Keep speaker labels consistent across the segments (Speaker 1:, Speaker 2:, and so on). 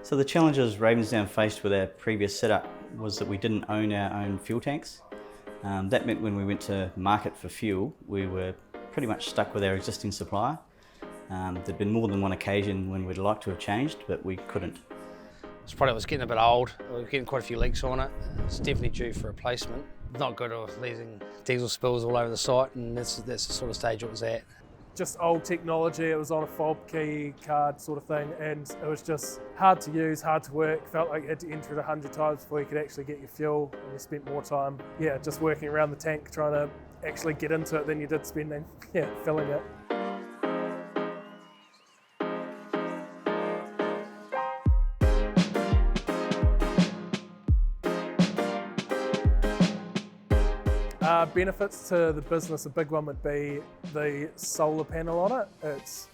Speaker 1: So the challenges Ravensdown faced with our previous setup was that we didn't own our own fuel tanks. That meant when we went to market for fuel, we were pretty much stuck with our existing supplier. There'd been more than one occasion when we'd like to have changed, but we couldn't.
Speaker 2: This product was getting a bit old. We were getting quite a few leaks on it. It's definitely due for replacement. Not good with leaving diesel spills all over the site, and that's the sort of stage it was at.
Speaker 3: Just old technology, it was on a fob key card sort of thing, and it was just hard to use, hard to work. Felt like you had to enter it 100 times before you could actually get your fuel, and you spent more time, just working around the tank trying to actually get into it than you did spending, filling it. Benefits to the business, a big one would be the solar panel on it. It's,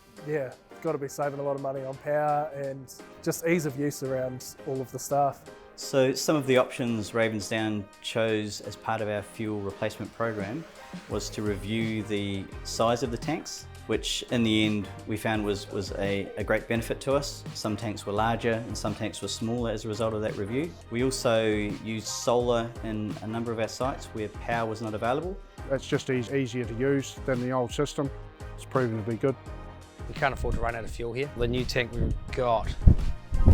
Speaker 3: got to be saving a lot of money on power and just ease of use around all of the staff.
Speaker 1: So some of the options Ravensdown chose as part of our fuel replacement program was to review the size of the tanks, which in the end we found was a great benefit to us. Some tanks were larger and some tanks were smaller as a result of that review. We also used solar in a number of our sites where power was not available.
Speaker 4: It's just easier to use than the old system. It's proven to be good.
Speaker 2: We can't afford to run out of fuel here. The new tank we got,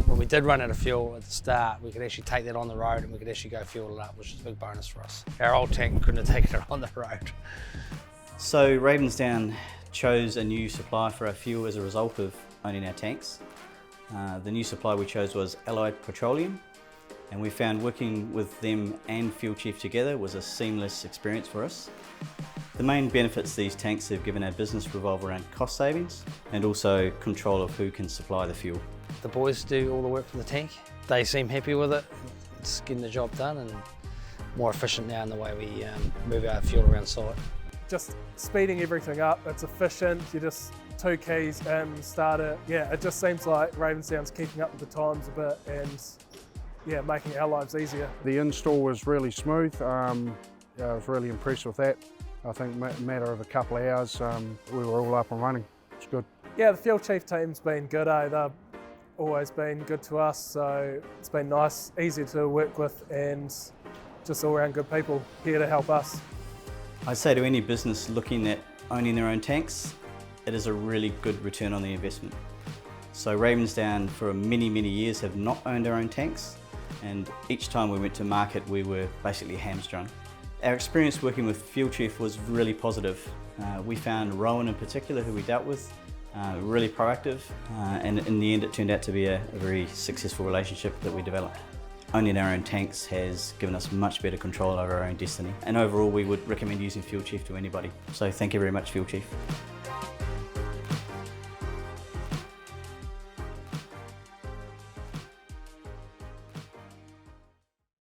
Speaker 2: when we did run out of fuel at the start, we could actually take that on the road and we could actually go fuel it up, which is a big bonus for us. Our old tank couldn't have taken it on the road.
Speaker 1: So Ravensdown chose a new supplier for our fuel as a result of owning our tanks. The new supplier we chose was Allied Petroleum, and we found working with them and Fuelchief together was a seamless experience for us. The main benefits these tanks have given our business revolve around cost savings and also control of who can supply the fuel.
Speaker 2: The boys do all the work for the tank. They seem happy with it. It's getting the job done and more efficient now in the way we move our fuel around site.
Speaker 3: Just speeding everything up, it's efficient, you just 2 keys and start it. It just seems like Ravensdown's keeping up with the times a bit and making our lives easier.
Speaker 4: The install was really smooth. I was really impressed with that. I think in a matter of a couple of hours, we were all up and running. It's good.
Speaker 3: Yeah, the Fuelchief team's been good, They've always been good to us, so it's been nice, easy to work with and just all around good people here to help us.
Speaker 1: I'd say to any business looking at owning their own tanks, it is a really good return on the investment. So Ravensdown for many, many years have not owned our own tanks, and each time we went to market we were basically hamstrung. Our experience working with Fuelchief was really positive. We found Rowan in particular, who we dealt with, really proactive, and in the end it turned out to be a very successful relationship that we developed. Owning our own tanks has given us much better control over our own destiny, and overall we would recommend using Fuelchief to anybody. So thank you very much, Fuelchief.